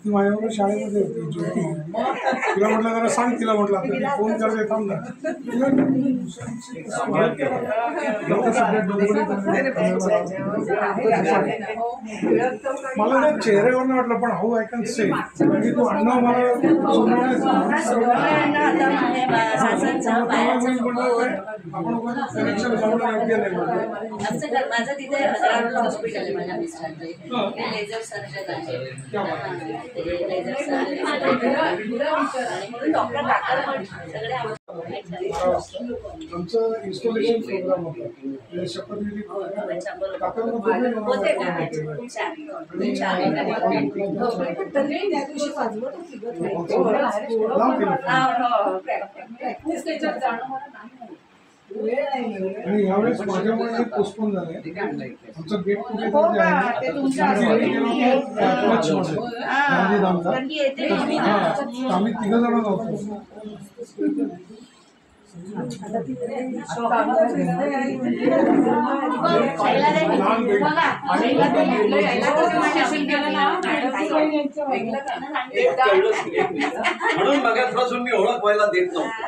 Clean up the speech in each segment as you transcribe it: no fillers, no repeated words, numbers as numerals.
ती माझ्याबरोबर शाळेमध्ये होती ज्योती. तिला म्हटलं जरा सांग, तिला म्हटलं आता फोन करते थांब ना. मला ना चेहऱ्यावर वाटलं, पण हाऊ आय कॅन से म्हणजे तू अण्णा मला माझं तिथे हॉस्पिटल आहे माझ्या मिस्टरांचे, लेझर सर्जन आहे. आमचं इन्स्टॉलेशन प्रोग्राम होता, शपथविधी आणि यावेळेस माझ्यामुळे हे पोस्टपोन झालंय. आमचं गेट टुगेदर जे आहे आम्ही 3 जण होतो. म्हणून बघापासून मी ओळख व्हायला देत नव्हतो.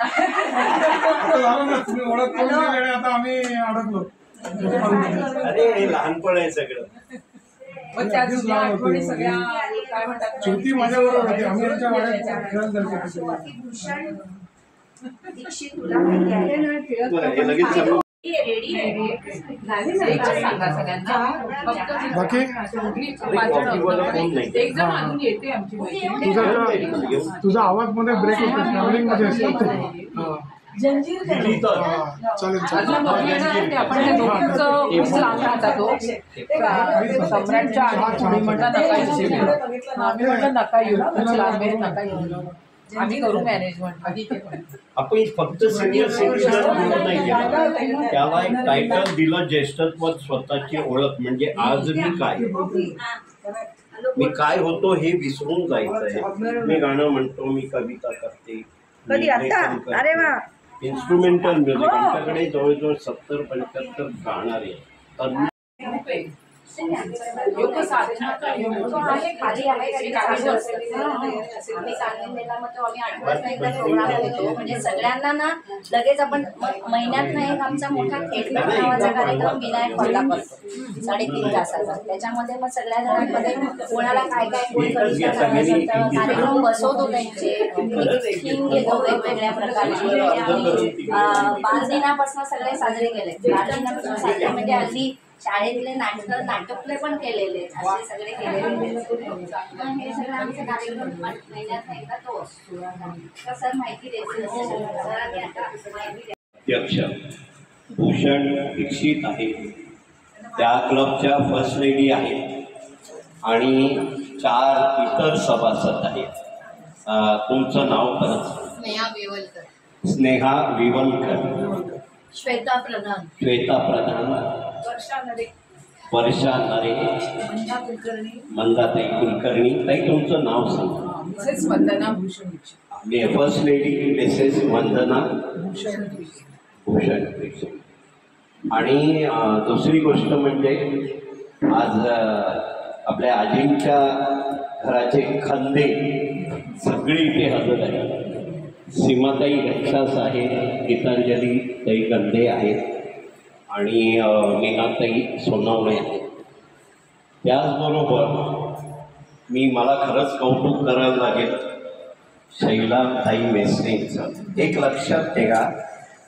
तुम्ही ओळख करून दिली, आता आम्ही अडकलो. अरे हे लहानपण आहे सगळं. ज्योती माझ्याबरोबर होती, आम्ही त्यांच्या वाड्यात खेळायला जायचो. दीक्षित तुला माहिती आहे ना, तुझा आवाज मध्ये ब्रेक होतो, ट्रॅव्हलिंग मध्ये असतो. जंजीर चालेल सम्राटच्या नका येऊ, आम्ही करू मॅनेजमेंट. आपण फक्त सिनियर सिटीजन नाही केलं, त्याला एक टायटल दिलं, ज्येष्ठत्व, स्वतःची ओळख. म्हणजे आज मी काय होतो हे विसरून जायचंय. मी गाणं म्हणतो, मी कविता करते, इन्स्ट्रुमेंटल म्युझिक. आमच्याकडे जवळजवळ 70-75 गाणारे म्हणजे सगळ्यांना ना लगेच आपण महिन्यात एक आमचा मोठा थेट नावाचा कार्यक्रम विनायक हॉलला करतो 3.5 तासाचा. त्याच्यामध्ये मग सगळ्या जणांमध्ये कोणाला काय काय कोण कविता कार्यक्रम बसवतो, त्यांचे थीम घेतो वेगवेगळ्या प्रकारचे. बाल दिनापासून सगळे साजरे केले. बाल दिनापासून साजरे म्हणजे हल्ली शाळेतले नाटकले पण केलेले, असे सगळे केलेले. हे सगळं आमचे कार्यक्रम महिन्यात एकदा तो असतो. सर माहिती द्यायची अध्यक्ष भूषण दीक्षित आहे, त्या क्लबच्या फर्स्ट लेडी आहेत आणि 4 इतर सभासद आहेत. तुमचं नाव परत? स्नेहा विवलकर. स्नेहा विवलकर. श्वेता प्रधान. श्वेता प्रधान. वर्षा नरे. मंदाताई कुलकर्णी. ताई तुमचं नाव सांगा. मिसेस वंदना भूषण. फर्स्ट लेडी मिसेस वंदना भूषण. आणि दुसरी गोष्ट म्हणजे आज आपल्या आजींच्या घराचे खंदे सगळे इथे हजर आहेत. सीमाताई घनशास आहेत, गीतांजली ताई गंधे आहेत आणि मीनाताई सोनावणे आहेत. त्याचबरोबर मला खरंच कौतुक करायला लागेल शैलाताई मेसनेचं. एक लक्षात ठेवा,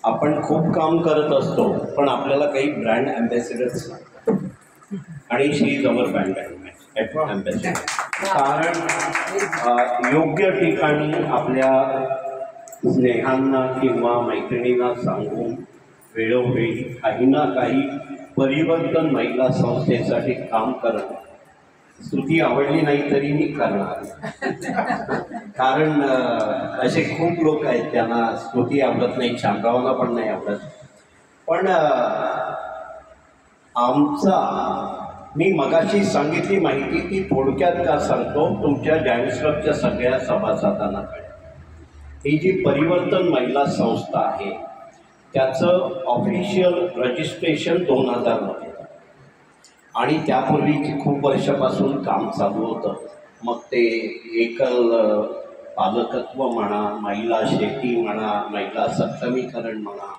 आपण खूप काम करत असतो पण आपल्याला काही ब्रँड ॲम्बॅसिडर्स लागतात आणि शी इज अवर ब्रँड ॲम्बॅसिडर. कारण योग्य ठिकाणी आपल्या स्नेहांना किंवा मैत्रिणींना सांगून वेळोवेळी काही ना काही परिवर्तन महिला संस्थेसाठी काम करणं. स्तुती आवडली नाही तरी मी करणार, कारण असे खूप लोक आहेत त्यांना स्तुती आवडत नाही, शांगावाला पण नाही आवडत. पण आमचा मी मगाशी सांगितली माहिती ती थोडक्यात का सांगतो तुमच्या जायंट्स क्लबच्या सगळ्या सभासदांना कळेल. ही जी परिवर्तन महिला संस्था आहे त्याचं ऑफिशियल रजिस्ट्रेशन 2000मध्ये आणि त्यापूर्वी खूप वर्षापासून काम चालू होतं. मग ते एकल पालकत्व म्हणा, महिला शेती म्हणा, महिला सक्षमीकरण म्हणा,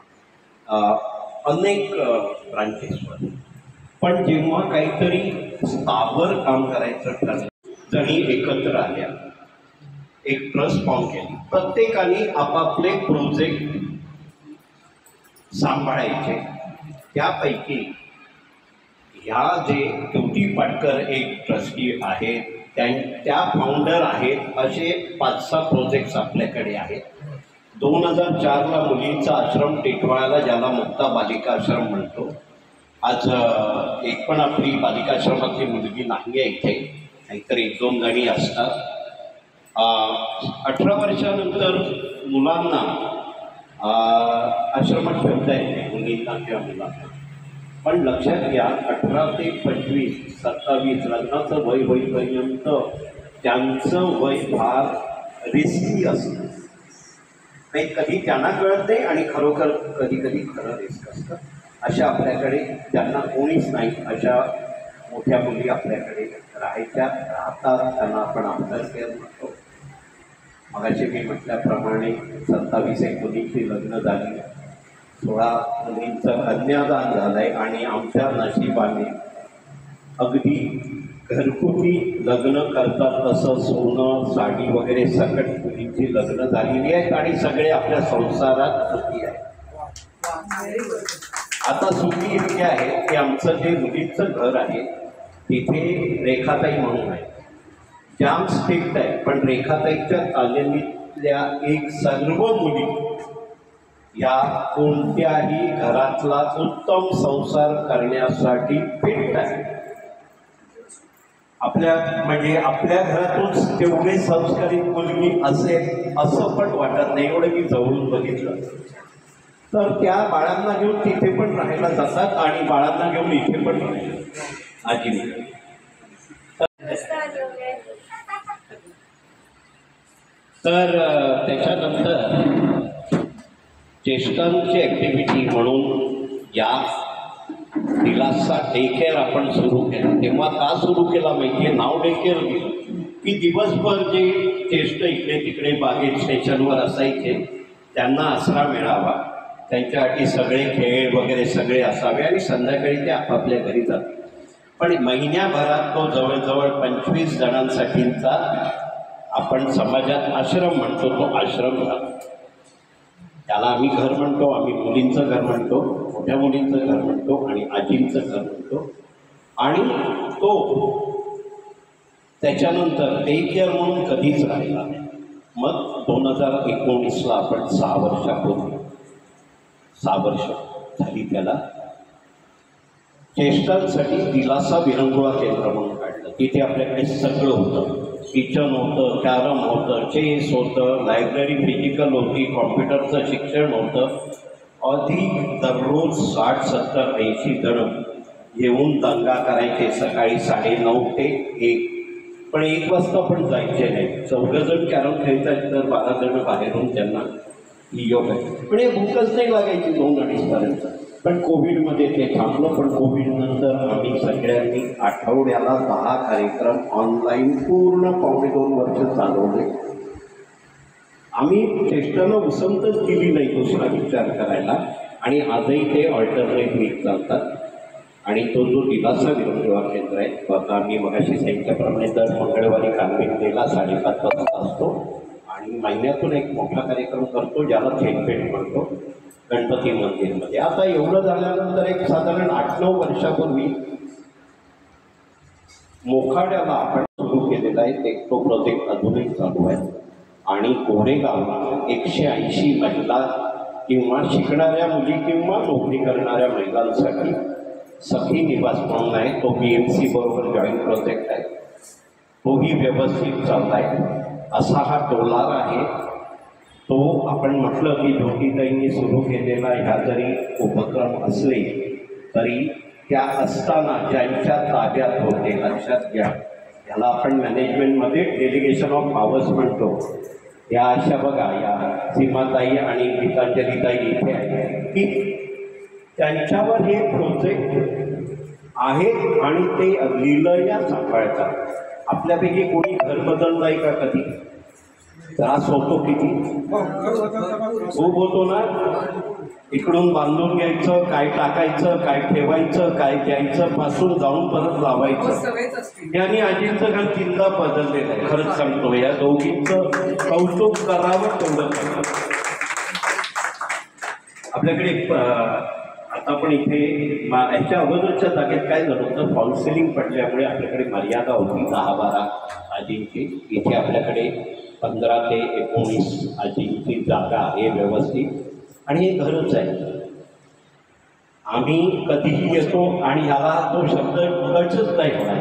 अनेक ब्रांचेसवर. पण जेव्हा काहीतरी स्थावर काम करायचं ठरलं, जणी एकत्र आल्या, एक ट्रस्ट फॉर्म केली. प्रत्येकाने आपापले प्रोजेक्ट सांभाळायचे. त्यापैकी ह्या जे ज्योती पाटकर एक ट्रस्टी आहेत, त्या फाउंडर आहेत. असे 5-6 प्रोजेक्ट्स आपल्याकडे आहेत. 2004ला मुलींचा आश्रम टिटवाळ्याला, ज्याला मुक्ता बालिका आश्रम म्हणतो. आज एक पण आपली बालिकाश्रमातली मुलगी नाही आहे इथे, नाहीतर 1-2 जणी असतात. 18 वर्षानंतर मुलांना आश्रमात ठेवता येते, मुलींना किंवा मुलांना. पण लक्षात घ्या, 18 ते 25, 27 लग्नाचं वय होईपर्यंत त्यांचं वय फार रिस्की असतं. नाही, कधी त्यांना कळत नाही आणि खरोखर कधी कधी खरं रिस्क असतं. अशा आपल्याकडे ज्यांना कोणीच नाही अशा मोठ्या मुली आपल्याकडे राहतात. त्यांना आपण आफ्टर केअर म्हणतो. मगाशी मी म्हटल्याप्रमाणे 27 मुलींची लग्न झाली, 16 मुलींचं कन्यादान झालं आहे. आणि आमच्या नशिबाने अगदी घरगुती लग्न करतात तसं सोनं साडी वगैरे सकट मुलींची लग्न झालेली आहेत आणि सगळे आपल्या संसारात सुखी आहेत. आता सुखी इतके आहे की आमचं जे मुलींचं घर आहे तिथे रेखाताई म्हणून आहे. जाम स्ट्रिक्ट आहे, पण रेखाताईच्या तालमीतल्या एक सर्व मुली या कोणत्याही घरातला उत्तम संसार करण्यासाठी फिट आहे. म्हणजे आपल्या घरातून तेवढे संस्कारित मुलगी असेल असं पण वाटत नाही. एवढं मी जवळून बघितलं. तर त्या बाळांना घेऊन तिथे पण राहायला जातात आणि बाळांना घेऊन इथे पण राहायला आजी. तर त्याच्यानंतर ज्येष्ठांची ॲक्टिव्हिटी म्हणून या दिलासा डे केअर आपण सुरू केला. तेव्हा का सुरू केला माहिती आहे? नाव डे केअर दिलं की दिवसभर जे ज्येष्ठ इकडे तिकडे बागेत स्टेशनवर असायचे त्यांना आसरा मिळावा, त्यांच्यासाठी सगळे खेळ वगैरे सगळे असावे आणि संध्याकाळी ते आपापल्या घरी जातात. पण महिन्याभरात तो जवळजवळ 25 जणांसाठीचा आपण समाजात आश्रम म्हणतो, तो आश्रम झाला. त्याला आम्ही घर म्हणतो, आम्ही मुलींचं घर म्हणतो, मोठ्या मुलींचं घर म्हणतो आणि आजींचं घर म्हणतो. आणि तो त्याच्यानंतर डे केअर म्हणून कधीच राहिला नाही. मग 2019ला आपण 6 वर्षापूर्वी 6 वर्ष झाली त्याला ज्येष्ठांसाठी दिलासा विरंगुळा केंद्र म्हणून काढलं. तिथे आपल्याकडे सगळं होतं. किचन होतं, कॅरम होतं, चेस होतं, लायब्ररी फिजिकल होती, कॉम्प्युटरचं शिक्षण होतं. अधिक दररोज 60, 70, 80 जण येऊन दंगा करायचे. सकाळी 9:30 ते 1. पण 1 वाजता पण जायचे नाही. 14 जण कॅरम खेळतात तर 12 जण बाहेरून त्यांना योग आहे. पण हे भूकच नाही लागायची 2-2:30 पर्यंत. पण कोविडमध्ये ते थांबलं. पण कोविडनंतर आम्ही सगळ्यांनी आठवड्याला 10 कार्यक्रम ऑनलाईन पूर्ण 2.5 वर्ष चालवले. आम्ही ज्येष्ठांना उसंतच दिली नाही दुसरा विचार करायला. आणि आजही ते ऑल्टरनेट वीक चालतात. आणि तो जो दिलासा विरंगुळा केंद्र आहे तो आता आम्ही मगाशी सांगितल्याप्रमाणे दर मंगळवारी कानवेला 5:30 वाजता असतो. आणि महिन्यातून एक मोठा कार्यक्रम करतो ज्याला थेटपेठ म्हणतो, गणपती मंदिरमध्ये. आता एवढं झाल्यानंतर एक साधारण 8-9 वर्षापूर्वी मोखाड्याला आपण सुरू केलेला आहे. तो प्रोजेक्ट अजूनही चालू आहे. आणि कोरेगावला 180 महिला किंवा शिकणाऱ्या मुली किंवा नोकरी करणाऱ्या महिलांसाठी सखी निवास म्हणून आहे. तो BMC बरोबर जॉईंट प्रोजेक्ट आहे. तोही व्यवस्थित चालला आहे. असा हा डोलार आहे. तो आपण म्हटलं की ज्योतिताईंनी सुरू केलेला ह्या जरी उपक्रम असले तरी त्या असताना ज्यांच्या ताब्यात होते, लक्षात घ्या, याला आपण मॅनेजमेंटमध्ये डेलिगेशन ऑफ पॉवर्स म्हणतो. या अशा बघा, या सीमाताई आणि गीतांजलीताई इथे आहेत की त्यांच्यावर हे प्रोजेक्ट आहेत आणि ते लिलया सांभाळतात. आपल्यापैकी कोणी घर बदललाय का कधी? त्रास होतो किती? खूप होतो ना. इकडून बांधून घ्यायचं, काय टाकायचं, काय ठेवायचं, काय द्यायचं पासून जाऊन परत लावायचं. यांनी आजींचं घर चिंता बदललेलं आहे. खरंच सांगतो, या दोघींचं कौतुक करावं तेवढं. आपल्याकडे आता पण इथे ह्याच्या अगोदरच्या जागेत काय झालं होतं, फॉल सिलिंग पडल्यामुळे आपल्याकडे मर्यादा होती 10-12 आजींची. इथे आपल्याकडे 15 ते 19 आजींची जागा आहे व्यवस्थित, आणि हे घरच आहे. आम्ही कधीही येतो आणि ह्याला तो शब्द कळच नाही होणार,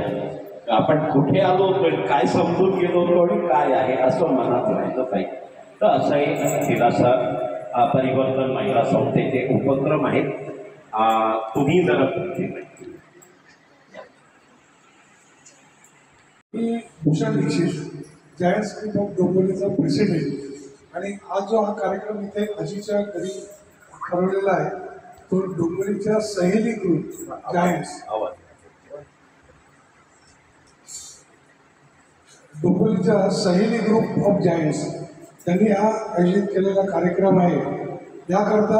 आपण कुठे आलो तर काय समजून गेलो होतो आणि काय आहे असं मनात राहिलं पाहिजे. तर असं एक दिलासा परिवर्तन महिला संस्थेचे उपक्रम आहेत. तुम्ही जरा मी Bhushan Dikshit, Giants Group of डोंबिवलीचा प्रेसिडेंट, आणि आज जो हा कार्यक्रम इथे आजीच्या घरी ठरवलेला आहे तो डोंबिवलीच्या सहेली ग्रुप जायंट्स, डोंबिवलीच्या सहेली ग्रुप ऑफ जायंट्स त्यांनी हा आयोजित केलेला कार्यक्रम आहे. याकरता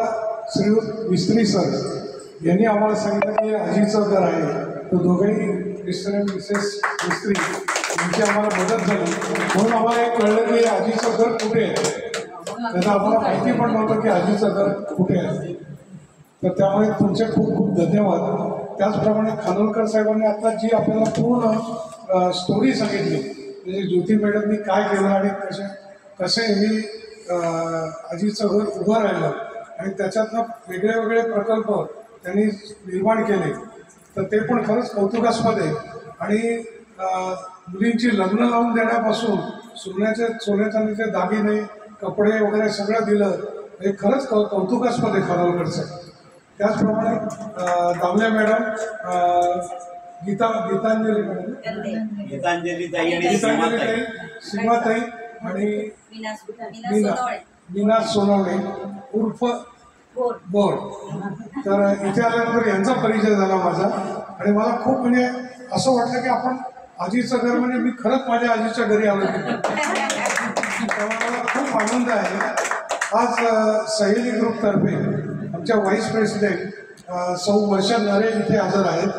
श्रीयुत मिस्त्री सर यांनी आम्हाला सांगितलं की आजीचं घर आहे, तो दोघंही मिस्टर आणि मिसेस मिस्त्री यांची आम्हाला मदत झाली. म्हणून आम्हाला एक कळलं की आजीचं घर कुठे आहे. त्याचा आम्हाला माहिती पण नव्हतं की आजीचं घर कुठे आहे. तर त्यामुळे तुमचे खूप खूप धन्यवाद. त्याचप्रमाणे खानोलकर साहेबांनी आता जी आपल्याला पूर्ण स्टोरी सांगितली, म्हणजे ज्योती मॅडमनी काय केलं आणि कसे ही आजीचं घर उभं राहिलं आणि त्याच्यातनं वेगळे वेगळे प्रकल्प त्यांनी निर्माण केले, तर ते पण खरंच कौतुकास्पद आहे. आणि मुलींची लग्न लावून देण्यापासून सोन्या चांदीचे दागिने, कपडे वगैरे सगळं दिलं, हे खरंच कौतुकास्पद आहे खानोलकरचं. त्याचप्रमाणे दामले मॅडम, गीतांजली ताई, सीमाताई आणि मीना सोनवणे उर्फ बोर. तर इथे आल्यानंतर यांचा परिचय झाला माझा, आणि मला खूप म्हणजे असं वाटलं की आपण आजीचं घर म्हणजे मी खरंच माझ्या आजीच्या घरी आलो. त्यामुळे मला खूप आनंद आहे. आज सहेली ग्रुपतर्फे आमच्या व्हाईस प्रेसिडेंट सौ वर्षा नरे इथे हजर आहेत.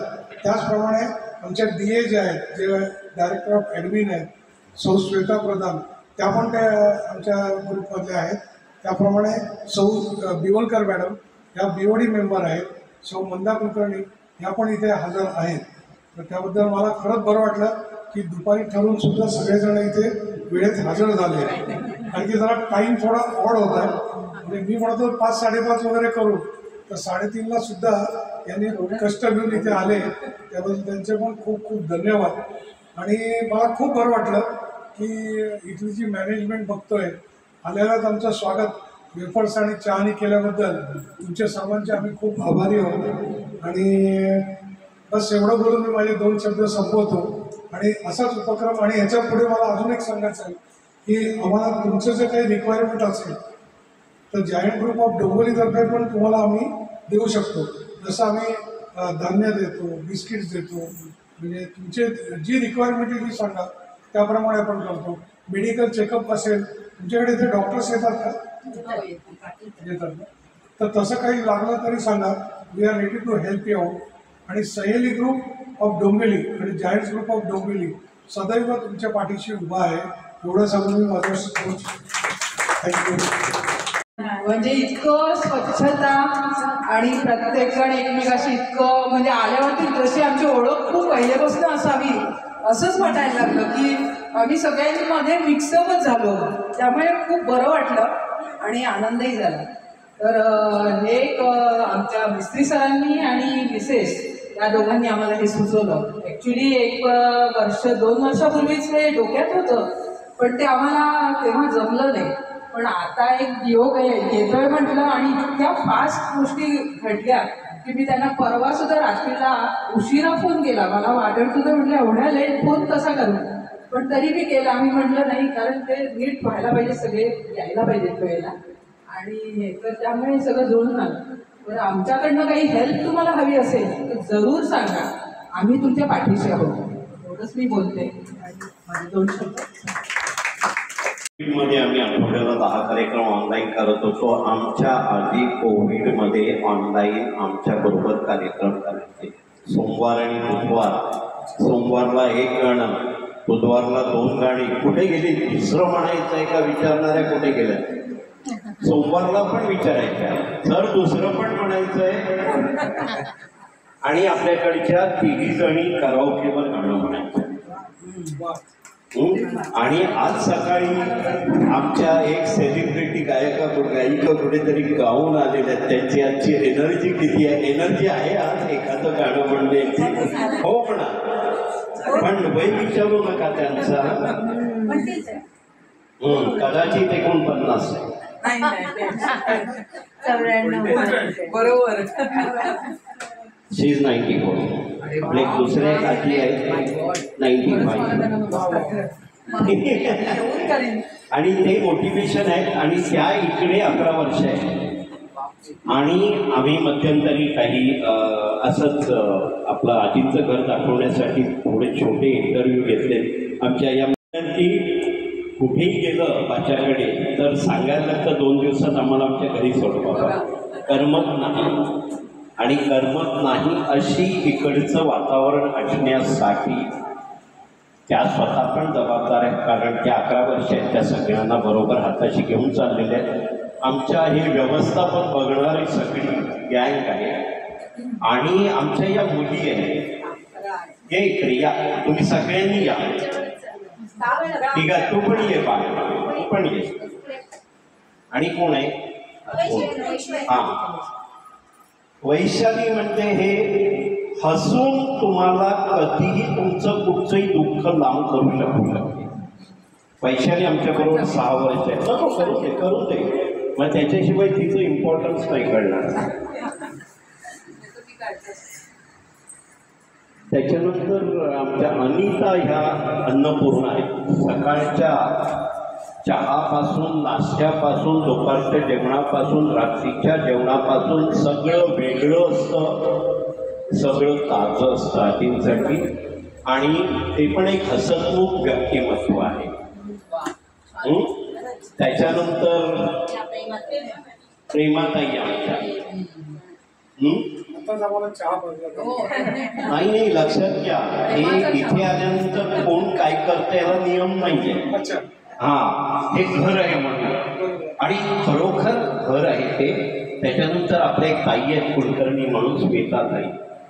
त्याचप्रमाणे आमच्या DA जे आहेत, जे डायरेक्टर ऑफ ॲडमिन आहेत, सौ श्वेता प्रधान, त्या पण त्या आमच्या ग्रुपमधल्या आहेत. त्याप्रमाणे सौ बिवलकर मॅडम ह्या BOD मेंबर आहेत. सौ मंदा कुलकर्णी ह्या पण इथे हजर आहेत. तर त्याबद्दल मला खरंच बरं वाटलं की दुपारी ठरवून सुद्धा सगळेजण इथे वेळेत हजर झाले. कारण की जरा टाईम थोडा ऑड होता आहे. म्हणजे मी म्हणतो 5-5:30 वगैरे करू, तर 3:30ला सुद्धा यांनी कष्ट घेऊन इथे आले. त्याबद्दल त्यांचे पण खूप खूप धन्यवाद. आणि मला खूप बरं वाटलं की इथली जी मॅनेजमेंट बघतोय, आल्यालाच आमचं स्वागत वेफर्स आणि चहानी केल्याबद्दल तुमच्या सर्वांचे आम्ही खूप आभारी आहोत. आणि बस एवढं बोलून मी माझे 2 शब्द संपवतो. आणि असाच उपक्रम, आणि ह्याच्या पुढे मला अजून एक सांगायचं आहे की आम्हाला तुमचं जे काही रिक्वायरमेंट असेल तर जायंट ग्रुप ऑफ डोंबिवलीतर्फे पण तुम्हाला आम्ही देऊ शकतो. जसं आम्ही धान्य देतो, बिस्किट्स देतो, म्हणजे तुमचे जी रिक्वायरमेंट आहे ती सांगा, त्याप्रमाणे आपण करतो. मेडिकल चेकअप असेल, तुमच्याकडे इथे डॉक्टर्स येतात का? येतात ना. तर तसं काही लागलं तरी सांगा, we are ready to help you out. आणि सहेली ग्रुप ऑफ डोंबिवली आणि जायंट्स ग्रुप ऑफ डोंबिवली सदैव तुमच्या पाठीशी उभा आहे. एवढं सांगून मी माझं थँक्यू. म्हणजे इतकं स्वच्छता आणि प्रत्येकजण एकमेकाशी इतकं म्हणजे आल्यावरती जशी आमची ओळख खूप पहिल्यापासून असावी असंच वाटायला लागलं की आम्ही सगळ्यांमध्ये मिक्सअपच झालो. त्यामुळे खूप बरं वाटलं आणि आनंदही झाला. तर हे एक आमच्या मिस्त्री सरांनी आणि मिसेस या दोघांनी आम्हाला हे सुचवलं. ॲक्च्युली 1-2 वर्षापूर्वीच हे डोक्यात होतं, पण ते आम्हाला तेव्हा जमलं नाही. पण आता एक योग येतोय म्हटलं आणि इतक्या फास्ट गोष्टी घडल्या की मी त्यांना परवा सुद्धा रात्रीला उशिरा फोन केला. मला वाटत सुद्धा म्हटलं एवढ्या लेट फोन कसा करू, पण तरी मी केला. आम्ही म्हटलं नाही, कारण ते नीट व्हायला पाहिजे, सगळे यायला पाहिजेत वेळेला आणि तर त्यामुळे सगळं जुळून आलं. तर आमच्याकडनं काही हेल्प तुम्हाला हवी असेल तर जरूर सांगा, आम्ही तुमच्या पाठीशी आहोत. एवढंच मी बोलते. माझे 2 शब्द. कोविडमध्ये आम्ही आठवड्याला 10 कार्यक्रम ऑनलाईन करत होतो. आमच्या आधी कोविडमध्ये ऑनलाईन आमच्याबरोबर कार्यक्रम करायचे. सोमवार आणि बुधवार. सोमवारला 1 गाणं, बुधवारला 2 गाणी. कुठे गेली, दुसरं म्हणायचं आहे का विचारणाऱ्या कुठे गेल्या. सोमवारला पण विचारायच्या, सर दुसरं पण म्हणायचं आहे. आणि आपल्याकडच्या 3 जणी कराओकेवर गाणं म्हणायचं. आणि आज सकाळी आमच्या एक सेलिब्रिटी गायिका कुठेतरी गाऊन आलेल्या आहेत. त्यांची आजची एनर्जी किती आहे, एनर्जी आहे आज एखादं गाणं म्हणण्याची. हो म्हणा, पण वय विचारू नका त्यांचा. कदाचित 49 आहे. बरोबर. शी इज 94. आपले दुसरे आजी आहेत 95. आणि ते मोटिवेशन आहेत. आणि त्या इकडे 11 वर्ष आहेत. आणि आम्ही मध्यंतरी काही असंच आपलं आजींचं घर दाखवण्यासाठी थोडे छोटे इंटरव्ह्यू घेतले. आमच्या या मुलांची कुठेही गेलं माझ्याकडे तर सांगायला लागतं 2 दिवसात आम्हाला आमच्या घरी सोडवा, करमत नाही. आणि करमत नाही अशी इकडचं वातावरण असण्यासाठी त्या स्वतः पण जबाबदार आहेत. कारण त्या 11 वर्ष आहेत, त्या सगळ्यांना बरोबर हाताशी घेऊन चाललेल्या आहेत. आमच्या हे व्यवस्थापन बघणारी सगळी गँग आहे. आणि आमच्या या मुली आहेत, हे इकडे या, तुम्ही सगळ्यांनी या. ठीक आहे, तू पण ये बा, तू पण ये. आणि कोण आहे, हां वैशाली म्हणजे हे हसून तुम्हाला कधीही तुमचं कुठचंही दुःख लांब करू शकू शकते. वैशाली आमच्याबरोबर 6 वर्ष आहे. नको करू दे, मग त्याच्याशिवाय तिचं इम्पॉर्टन्स नाही कळणार. त्याच्यानंतर आमच्या अनिता ह्या अन्नपूर्णा आहेत. सकाळच्या चहापासून, नाश्त्यापासून, दुपारच्या जेवणापासून, रात्रीच्या जेवणापासून सगळं वेगळं असतं, सगळं ताजं असतं आजींसाठी. आणि ते पण एक हसतमुख व्यक्तिमत्व आहे. त्याच्यानंतर प्रेमाताई आमच्या. नाही, लक्षात घ्या, हे इथे आल्यानंतर कोण काय करतं याला नियम नाहीये. हा, हे घर आहे म्हणून, आणि खरोखर घर आहे ते. त्याच्यानंतर आपल्या एक ताई आहेत कुलकर्णी म्हणून, स्मिताताई,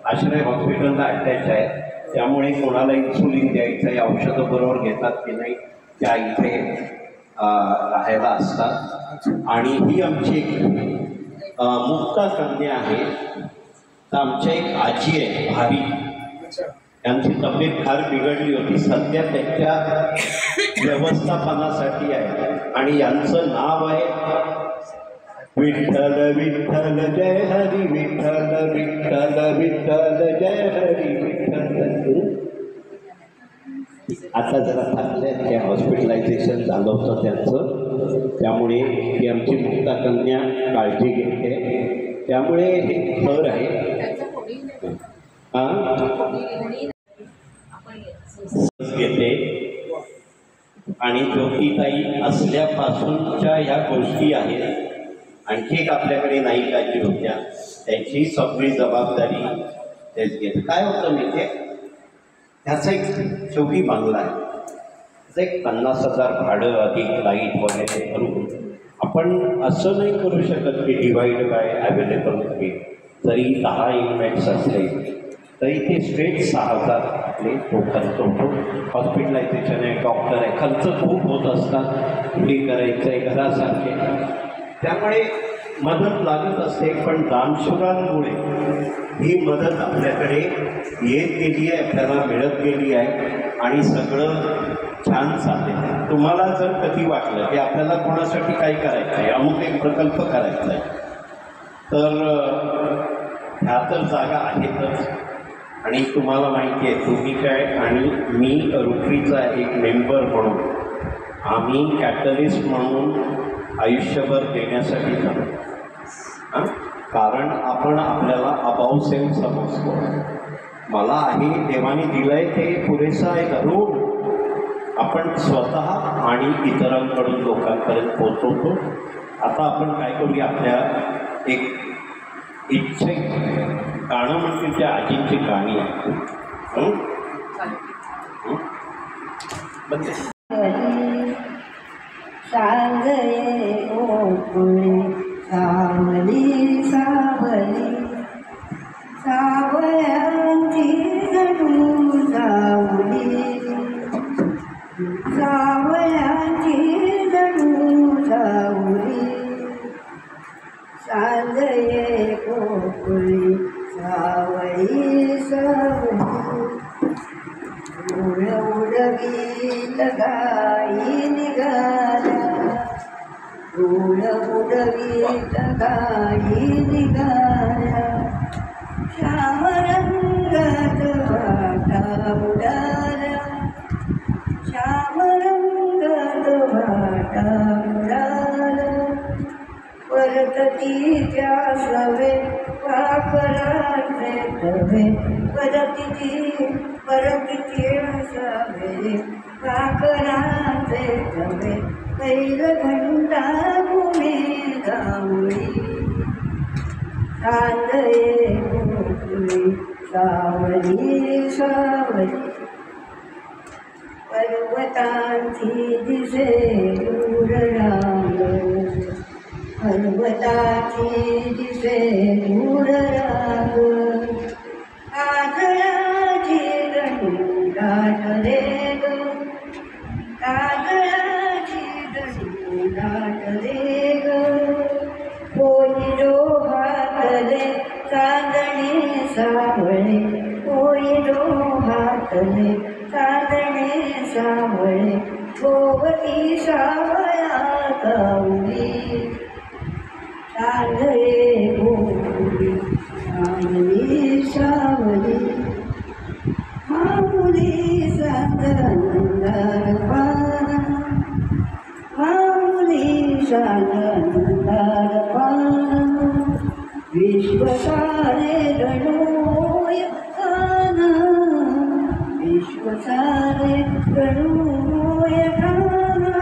आश्रय हॉस्पिटलला अटॅच आहे. त्यामुळे कोणाला इन्सुलिन द्यायचं आहे, औषधं बरोबर घेतात की नाही, त्या इथे राहायला असतात. आणि ही आमची एक मुक्ता कन्या आहे. तर आमच्या एक आजी आहे भारी, त्यांची तब्येत फार बिघडली होती, सध्या त्यांच्या व्यवस्थापनासाठी आहे. आणि यांचं नाव आहे विठ्ठल विठ्ठल जय हरी, विठ्ठल विठ्ठल विठ्ठल जय हरी विठ्ठल. आता जरा थांबले, ते हॉस्पिटलायझेशन झालं होतं त्यांचं, त्यामुळे ती आमची मुक्ता कन्या काळजी घेते. त्यामुळे हे घर आहे. घेते. आणि ज्योतिताई असल्यापासूनच्या ह्या गोष्टी आहेत. आणखी एक आपल्याकडे नाईक आजी होत्या, त्याची सगळी जबाबदारी तेच घेते. काय होतं मी ते, ह्याचा एक शेवटी बांगला आहे, त्याचं एक 50,000 भाडं अधिक लाईट वगैरे करून आपण असं नाही करू शकत की डिवाइड बाय अवेलेबल आहे. जरी 10 इन्व्हेंट्स असले तरी ते स्ट्रेट 6,000 आपले तो खर्च होतो. हॉस्पिटलायझेशन आहे, डॉक्टर आहे, खर्च खूप होत असतात. हे करायचं आहे घरासारखे, त्यामुळे मदत लागत असते. पण दानशूरांमुळे ही मदत आपल्याकडे येत गेली आहे, आपल्याला मिळत गेली आहे. आणि सगळं छान चाललेलं. तुम्हाला जर कधी वाटलं की आपल्याला कोणासाठी काही करायचं आहे, अमुक एक प्रकल्प करायचा आहे, तर ह्या तर जागा आहेतच. आणि तुम्हाला माहिती आहे, तुम्ही काय आणि मी रोटरीचा एक मेंबर म्हणून आम्ही कॅटलिस्ट म्हणून आयुष्यभर देण्यासाठी जातो. कारण आपण आपल्याला अबाव सेल्फ समजतो. मला आहे, देवाने दिलंय ते पुरेसं आहे धरून आपण स्वतः आणि इतरांकडून लोकांपर्यंत पोहोचवतो. आता आपण काय करूया, आपल्या एक इच्छे गाणं म्हणतील त्या आजींची गाणी आहे. सांगये गोकुळे सावली सावली सावयांची जणू सावली सावयांची जणू सावली सांगये गोकुळे सावली सावली उड उडवीत गाई निघाल्या उड उडवीत गाई निघाल्या श्याम रंगात वाटा उडाल्या श्याम रंगात वाटा उडाल्या परततीच्या सवे पाखराचे तवे परतीची सवे पाखराचे तवे कैल घंटा भूमी गावळी सांगये गोकुळी सावली सावली पर्वतांची दिसे दूर रांग पर्वताची दिसे दूर रांग काजळाची जणू दाट रे ग काजळाची जणू दाट रे ग होईलो हातले चांदणे सावळे होईलो हातले चांदणे सावळे गोवती सावया गावली सांगये गोकुळी सावली सावली माऊली सांगनंदार पाना माऊली सांगनंदार पाना विश्वसारे गणोय काना विश्वसारे गणोय काना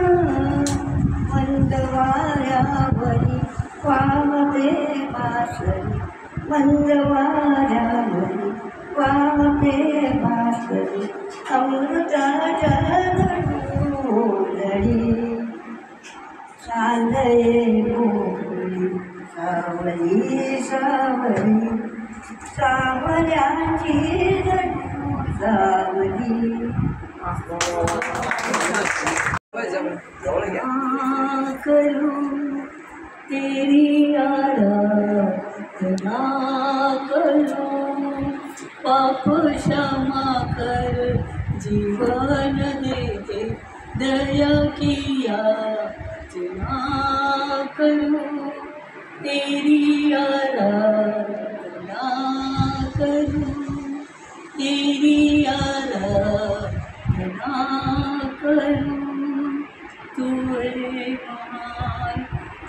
मंदवाऱ्यावरी वामते बासरी मंदवाऱ्यावरी वामते बासरी अमृताच्या धडोधडी सांगये गोकुळी सावली सावली सावल्यांची जणू सावली करूं तेरी आराधना करूं पाप क्षमा कर जीवन दे दे दया किया जना करूं तेरी आराधना करूं तेरी आराधना करूं तू है महान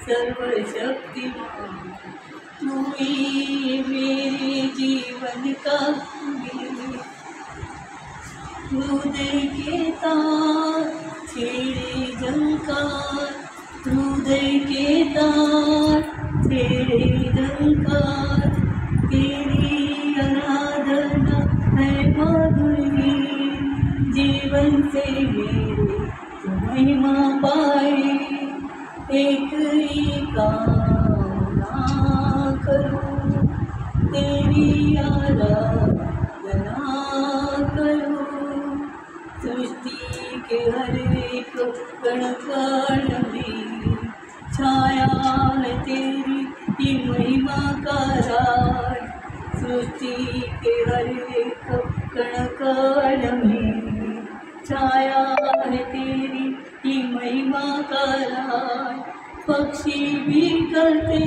सर्वशक्तिमान तू ही मेरे जीवन का हृदय के तार छेड़े झंकार हृदय के तार छेड़े झंकार तेरी आराधना है माधुरी जीवन से मेरे महिमा पाए एक ही कामना करूं तेरी आराधना करूं सृष्टि के हर एक कण कण में छाया है तेरी ये महिमा का राज सृष्टि के हर एक कण कण में छाया है महिमा कराय, पक्षी भी करते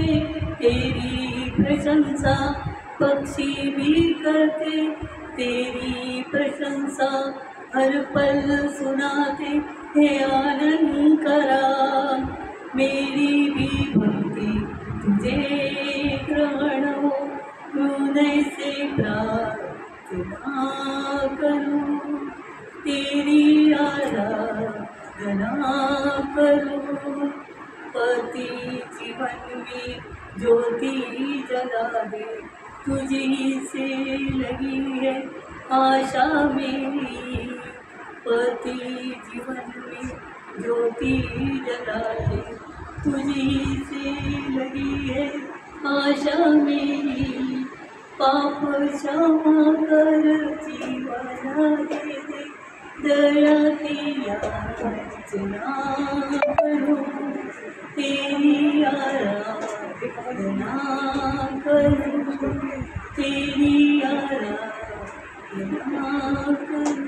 तेरी प्रशंसा, पक्षी भी करते तेरी प्रशंसा, हर पल सुनाते हे आनंद करा, मेरी भी भक्ति तुझे ग्रहण हो, हृदय से प्रार्थना करूं, तेरी आराधना करूं, पति जीवन में ज्योति जला दे, तुझी से लगी है आशा मेरी, पति जीवन में ज्योति जला दे, तुझी से लगी है आशा मेरी, पाप क्षमा कर जीवन दे दे, दया की याचना करूं, तेरी आराधना करूं, तेरी आराधना करूं।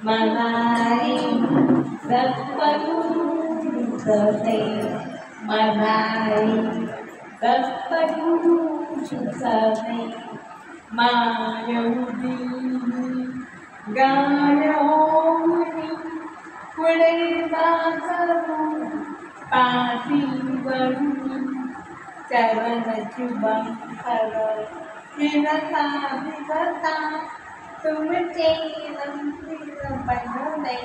Bye bye. दत्तगुरुते मनाई दत्तगुरुते मायवदी गायोनी पुढे वाजवू पाठीवरून चरणची बंखर फिरता फिरता तुमचे मंदिर बनवले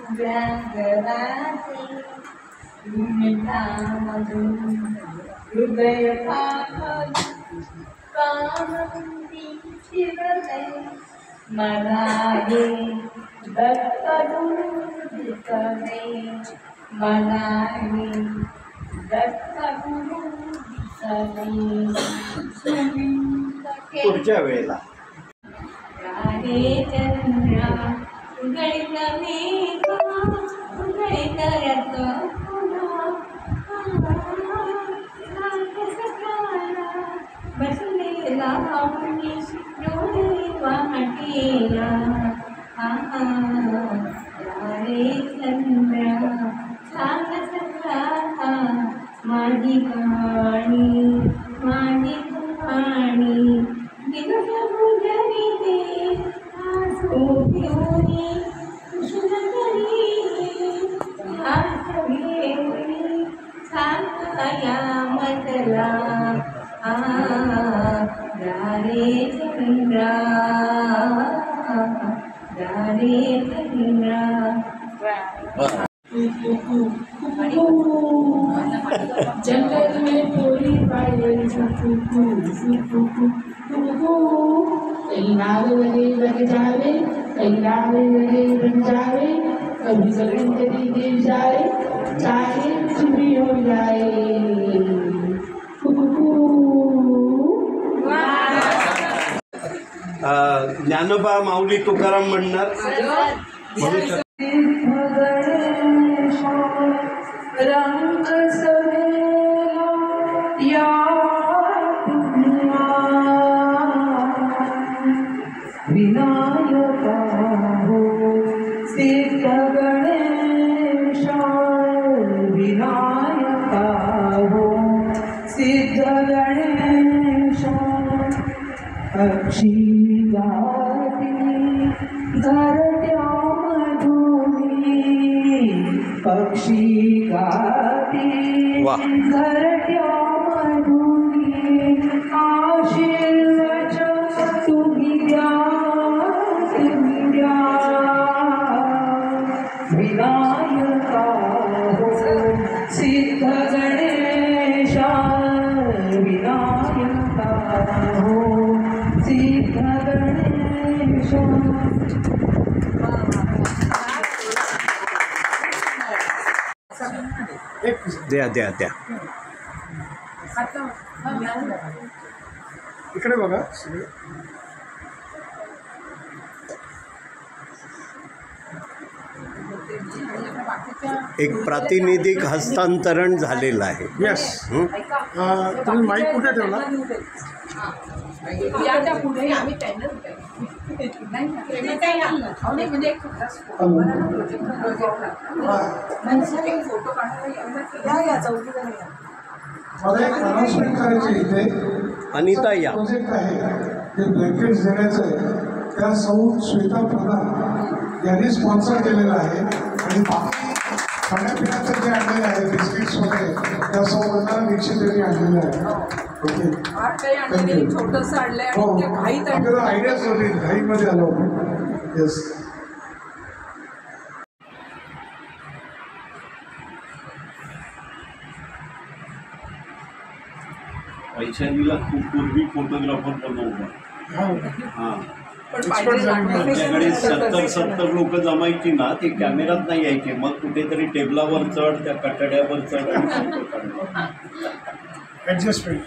उभ्या घराचे घुमटामधून हृदय पाखर कानंदी शिरले मला हे दत्तगुरु दिसले मला हे दत्तगुरु दिसले पुढच्या वेळेला राधे चंद्रा उघडीत मेघ उघडीत रथ बसलेला आपली डोळे वाटेला राधे चंद्रा सांगत राहा माझी कहाणी माझी कहाणी दिवस गुजरिते आसो घेऊनी कुशल करी हात घेऊनी सांगया म्हटला राधे चंद्रा राधे चंद्रा जंगल में पूरी पायल नाव लगे लग जावे नाव लगे बन जावे कभी कभी कभी गिर जाए चाहे चुरी हो जाए ज्ञानोबा माऊली तुकाराम म्हणणार म्हणू शकतो. रंग सवेला या विनायका हो सिद्ध गणेशा विनायका हो सिद्ध गणेशा अक्षी गाती घरट्या पक्षी गाती वाह. घरट्या मधुरी आशीर्वाद तुम्ही द्या विनायका हो सिद्ध गणेशा विनायका हो सिद्ध गणेशा. एक द्या द्या द्या इकडे बघा सगळे. एक प्रातिनिधिक हस्तांतरण झालेलं आहे. येस. तुम्ही माईक कुठे ठेवला? या पुढे आम्ही पॅनल म्हणजे एक फोटो मला एक अनाउन्समेंट करायची इथे. अनिता या. प्रोजेक्ट आहे जे ब्लँकेट्स देण्याचं आहे त्या सौ श्वेता प्रधान यांनी स्पॉन्सर केलेलं आहे आणि बाकी खाण्यापिण्याचं जे आणलेलं आहे बिस्किट्स वगैरे त्या सौ प्रधान दीक्षित यांनी आणलेलं आहे. ओके छोटंसं आणलंय हो आणि घाईत आपल्याला आयडियाच होती घाईमध्ये आलो आपण. येस. वैशालीला खूप पूर्वी फोटोग्राफर बनवला. हां हां पण आमच्याकडे 70 लोक जमायची ना ती कॅमेरात नाही यायची. मग कुठेतरी टेबलावर चढ त्या कटड्यावर चढ ॲडजस्टमेंट.